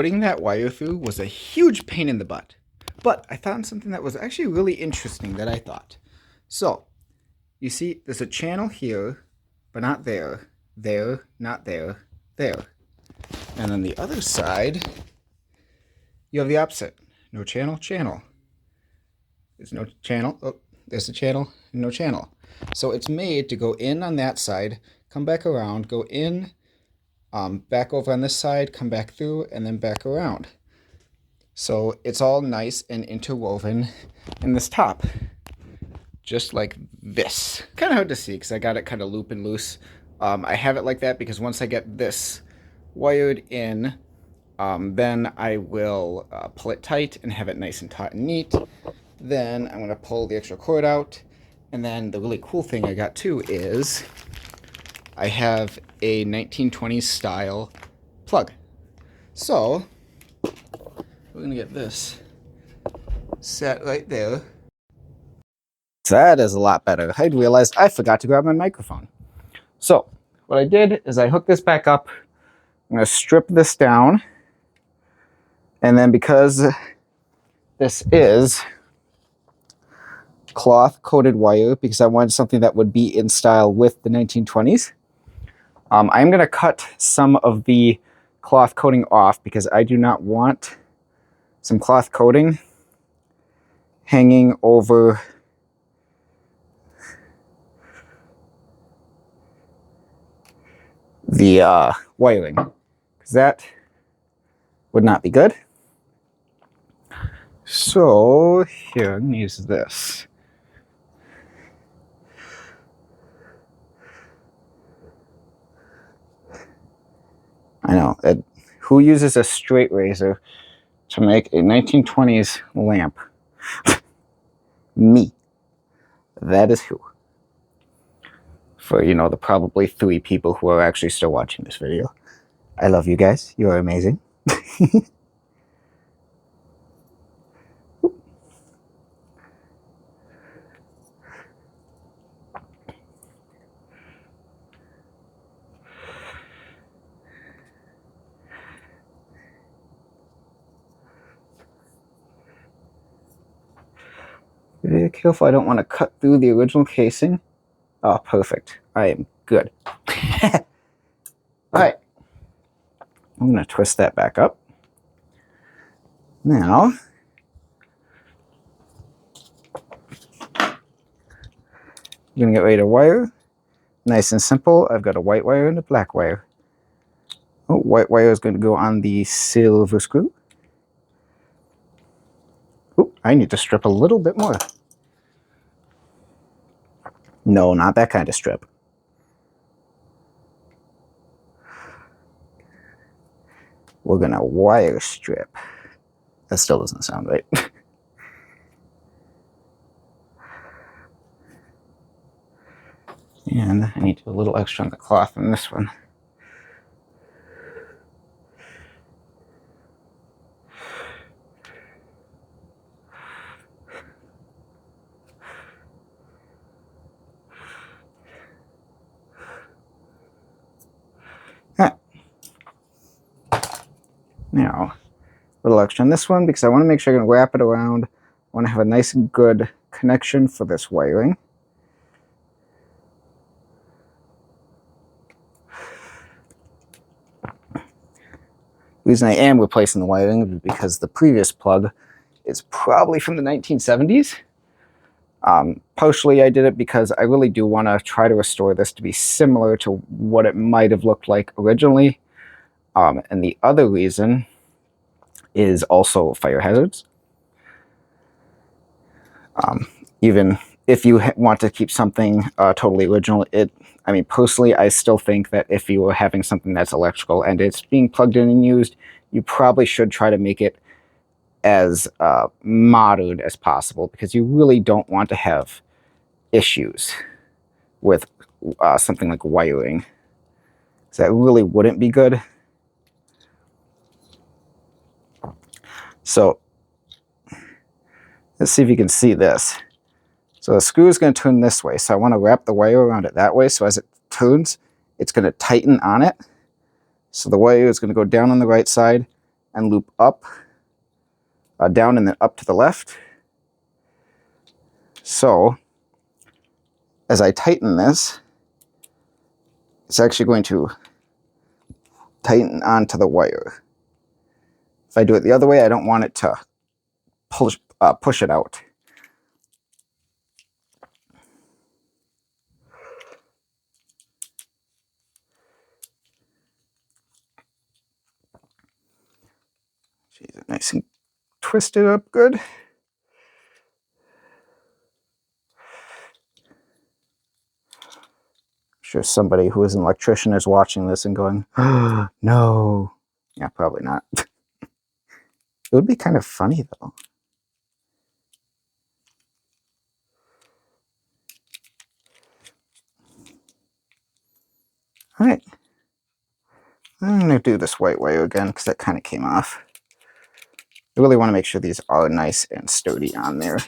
Putting that wire through was a huge pain in the butt, but I found something that was actually really interesting that I thought. So, you see, there's a channel here, but not there, there, not there, there. And on the other side, you have the opposite. No channel, channel. There's no channel, oh, there's a channel, no channel. So it's made to go in on that side, come back around, go in, back over on this side, come back through, and then back around. So it's all nice and interwoven in this top, just like this. Kind of hard to see because I got it kind of loop and loose. I have it like that because once I get this wired in, then I will pull it tight and have it nice and taut and neat. Then I'm going to pull the extra cord out. And then the really cool thing I got too is I have a 1920s style plug. So we're going to get this set right there. So that is a lot better. I realized I forgot to grab my microphone. So what I did is I hooked this back up. I'm going to strip this down. And then because this is cloth coated wire, because I wanted something that would be in style with the 1920s, I'm going to cut some of the cloth coating off because I do not want some cloth coating hanging over the wiring, because that would not be good. So here, I'm going to use this. I know, who uses a straight razor to make a 1920s lamp? Me. That is who. For, you know, the probably 3 people who are actually still watching this video. I love you guys. You are amazing. Be very careful. I don't want to cut through the original casing. Oh, perfect. I am good. All right. I'm going to twist that back up. Now, I'm going to get ready to wire. Nice and simple. I've got a white wire and a black wire. Oh, white wire is going to go on the silver screw. Oh, I need to strip a little bit more. No, not that kind of strip. We're going to wire strip. That still doesn't sound right. And I need to do a little extra on the cloth on this one. Now, a little extra on this one because I want to make sure I can wrap it around. I want to have a nice and good connection for this wiring. The reason I am replacing the wiring is because the previous plug is probably from the 1970s. Partially I did it because I really do want to try to restore this to be similar to what it might have looked like originally. And the other reason is also fire hazards. Even if you want to keep something totally original, I mean, personally, I still think that if you were having something that's electrical and it's being plugged in and used, you probably should try to make it as modern as possible because you really don't want to have issues with something like wiring. So that really wouldn't be good. So let's see if you can see this. So the screw is going to turn this way. So I want to wrap the wire around it that way. So as it turns, it's going to tighten on it. So the wire is going to go down on the right side and loop up, down and then up to the left. So as I tighten this, it's actually going to tighten onto the wire. If I do it the other way, I don't want it to push it out. Jeez, nice and twisted up good. I'm sure somebody who is an electrician is watching this and going, oh, no. Yeah, probably not. It would be kind of funny though. All right. I'm going to do this white wire again because that kind of came off. I really want to make sure these are nice and sturdy on there.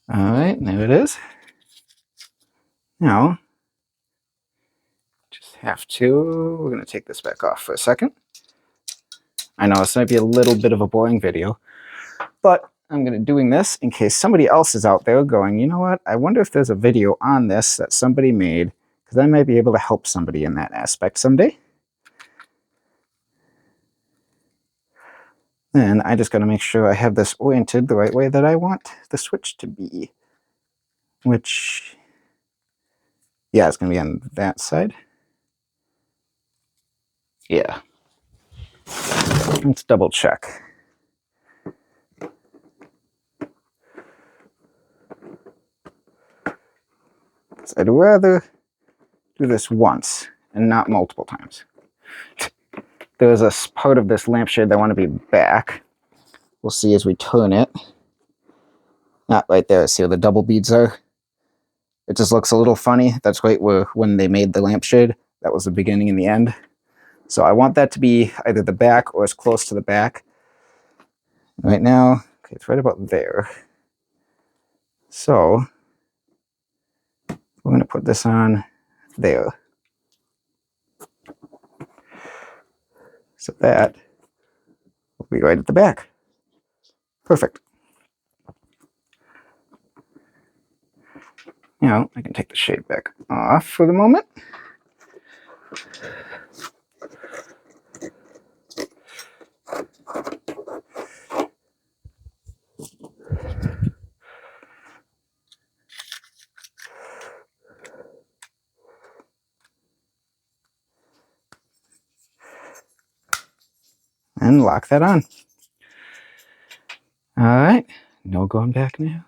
All right, there it is. Now, just have to, we're going to take this back off for a second. I know this might be a little bit of a boring video, but I'm going to doing this in case somebody else is out there going, you know what, I wonder if there's a video on this that somebody made, because I might be able to help somebody in that aspect someday. Then I just got to make sure I have this oriented the right way that I want the switch to be. Which, yeah, it's going to be on that side. Yeah. Let's double check. I'd rather do this once and not multiple times. There's a part of this lampshade that I want to be back. We'll see as we turn it. Not right there. See where the double beads are? It just looks a little funny. That's right where when they made the lampshade, that was the beginning and the end. So I want that to be either the back or as close to the back. Right now, okay, it's right about there. So we're going to put this on there. So that will be right at the back. Perfect. Now I can take the shade back off for the moment. And lock that on. All right, no going back now.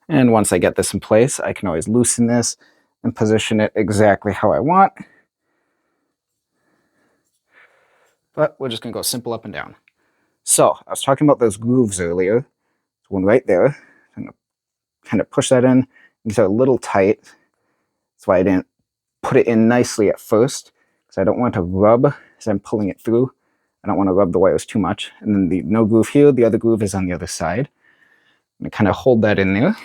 And once I get this in place, I can always loosen this and position it exactly how I want. But we're just going to go simple up and down. So I was talking about those grooves earlier. There's one right there. I'm going to kind of push that in. These are a little tight. That's why I didn't put it in nicely at first, because I don't want to rub as I'm pulling it through. I don't want to rub the wires too much. And then the no groove here, the other groove is on the other side. I'm going to kind of hold that in there.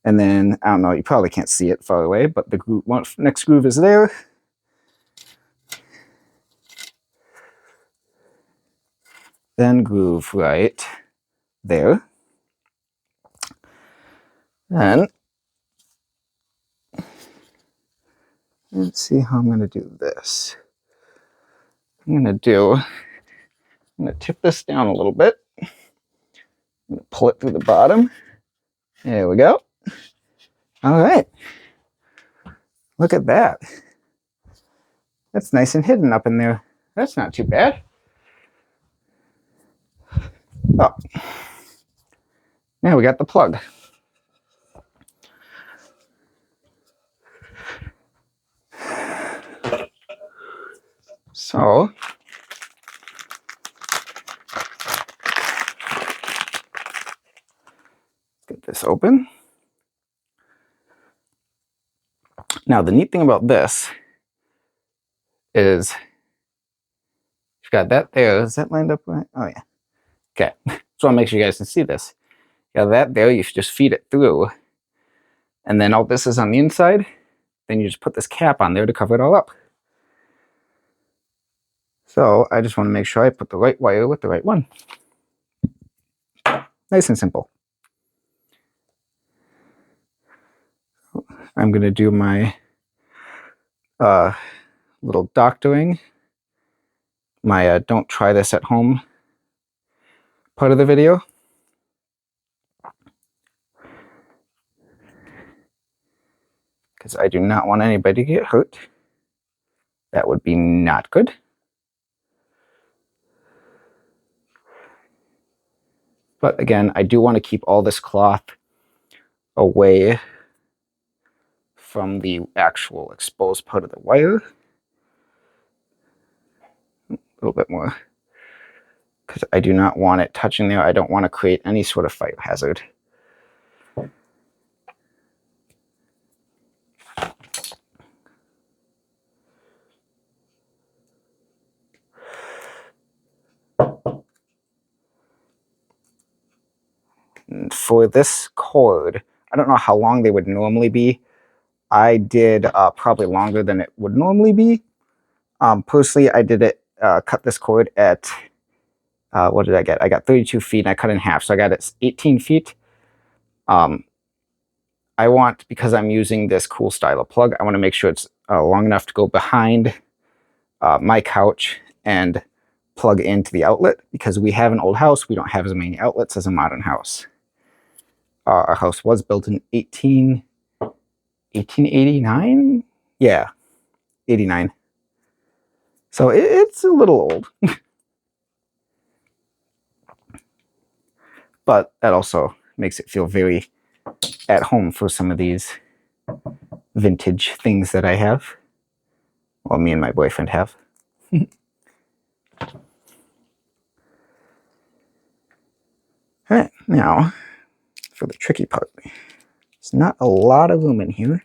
And then, I don't know, you probably can't see it far away, but the groove, next groove is there. Then groove right there. And let's see how I'm going to do this. I'm going to tip this down a little bit. I'm going to pull it through the bottom. There we go. All right. Look at that. That's nice and hidden up in there. that's not too bad. Oh, now we got the plug. So get this open. Now the neat thing about this is you've got that there. Is that lined up right? Oh yeah. Okay. So I'll make sure you guys can see this. You got that there, you just feed it through. And then all this is on the inside. Then you just put this cap on there to cover it all up. So I just want to make sure I put the right wire with the right one. Nice and simple. I'm going to do my little doctoring, my don't try this at home part of the video. Because I do not want anybody to get hurt. That would be not good. But again, I do want to keep all this cloth away from the actual exposed part of the wire. A little bit more. Because I do not want it touching there. I don't want to create any sort of fire hazard. And for this cord, I don't know how long they would normally be. I did probably longer than it would normally be. Personally, I did it, cut this cord at, what did I get? I got 32 feet and I cut it in half. So I got it 18 feet. I want, because I'm using this cool style of plug, I want to make sure it's long enough to go behind my couch and plug into the outlet, because we have an old house. We don't have as many outlets as a modern house. Our house was built in 1889? Yeah, 89. So it's a little old. But that also makes it feel very at home for some of these vintage things that I have. Well, me and my boyfriend have. Alright, now for the tricky part. There's not a lot of room in here.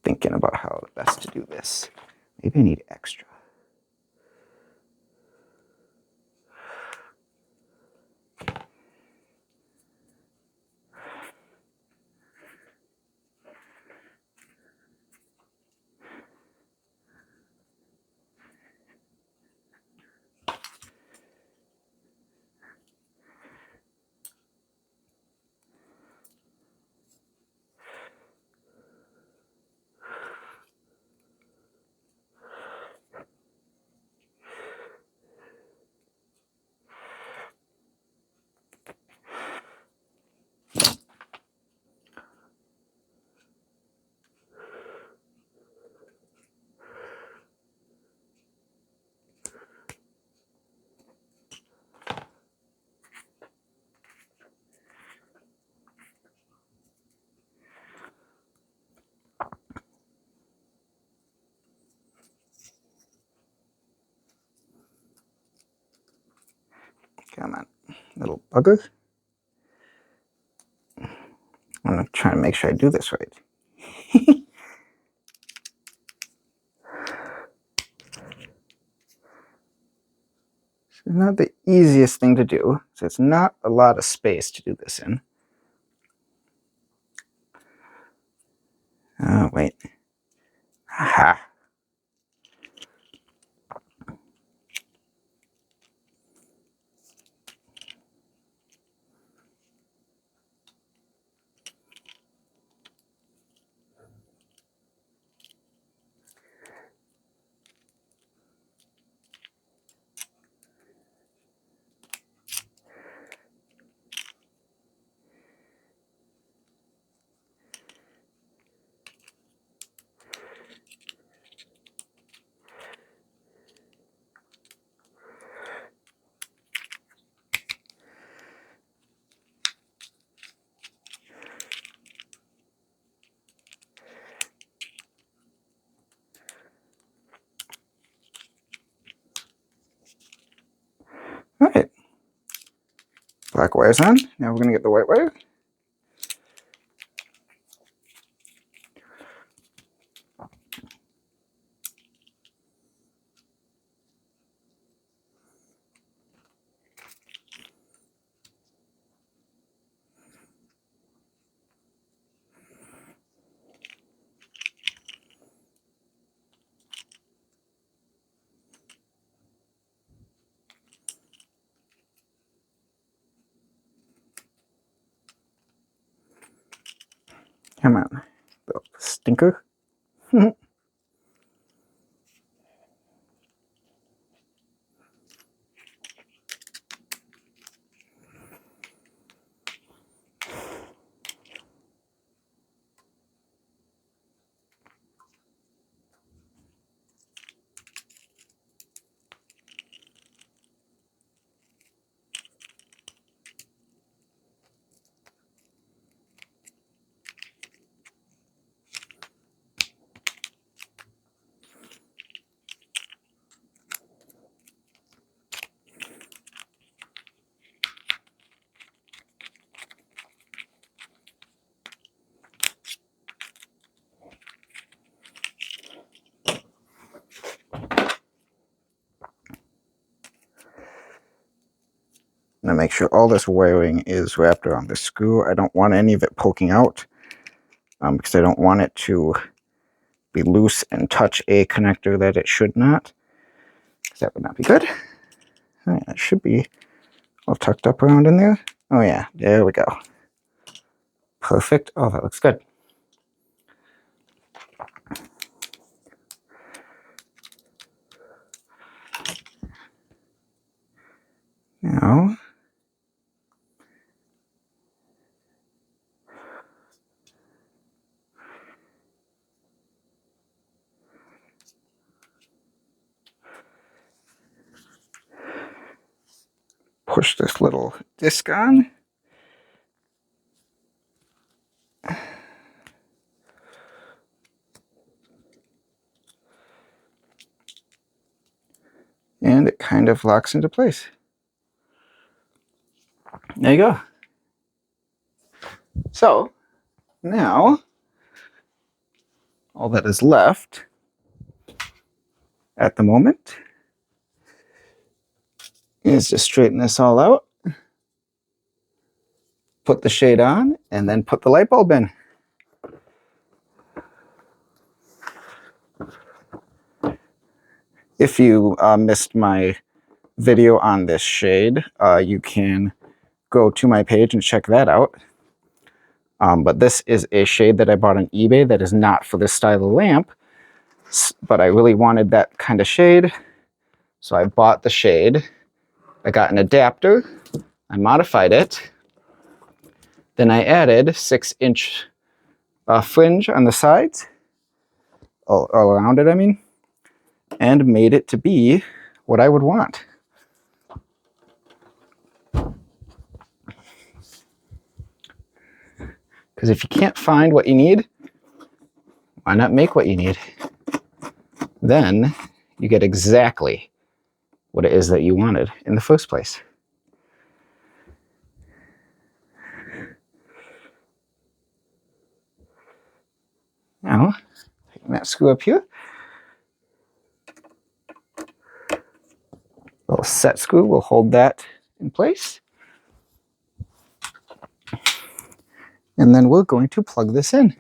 Thinking about how best to do this. Maybe I need extra. Come on, little bugger. I'm gonna try to make sure I do this right. It's not the easiest thing to do, so it's not a lot of space to do this in. Oh, wait. Aha. Black wire's on. Now we're going to get the white wire. Come on, little stinker. I'm going to make sure all this wiring is wrapped around the screw. I don't want any of it poking out because I don't want it to be loose and touch a connector that it should not, because that would not be good. All right, it should be all tucked up around in there. Oh yeah, there we go. Perfect. Oh, that looks good. Now, push this little disc on. And it kind of locks into place. There you go. So, now, all that is left at the moment is just straighten this all out, put the shade on, and then put the light bulb in. If you missed my video on this shade, you can go to my page and check that out. But this is a shade that I bought on eBay that is not for this style of lamp, but I really wanted that kind of shade, so I bought the shade. I got an adapter, I modified it, then I added 6-inch fringe on the sides, all around it I mean, and made it to be what I would want. Because if you can't find what you need, why not make what you need? Then you get exactly what it is that you wanted in the first place. Now, taking that screw up here, little set screw will hold that in place. And then we're going to plug this in.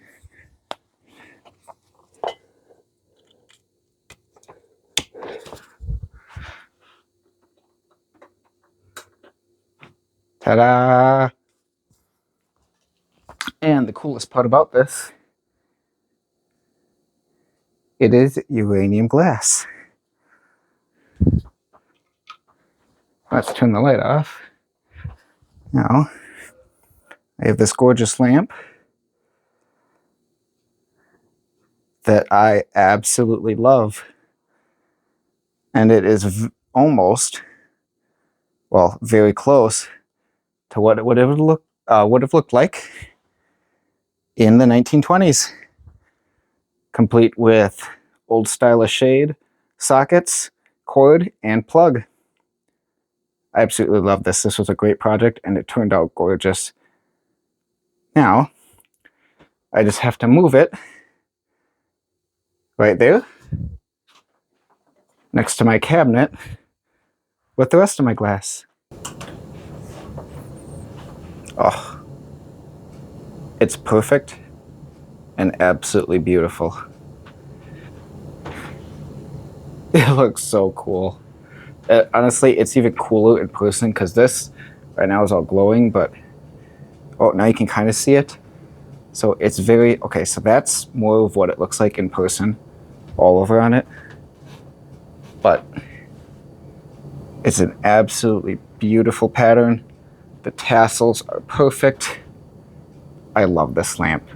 Ta-da! And the coolest part about this, it is uranium glass. Let's turn the light off. Now, I have this gorgeous lamp that I absolutely love. And it is almost, well, very close to what it would have looked like in the 1920s. Complete with old stylish shade, sockets, cord, and plug. I absolutely love this. This was a great project and it turned out gorgeous. Now, I just have to move it right there next to my cabinet with the rest of my glass. Oh, it's perfect and absolutely beautiful. It looks so cool. Honestly, it's even cooler in person because this right now is all glowing, but oh, now you can kind of see it. So it's very, okay, so that's more of what it looks like in person, all over on it. But it's an absolutely beautiful pattern. The tassels are perfect. I love this lamp.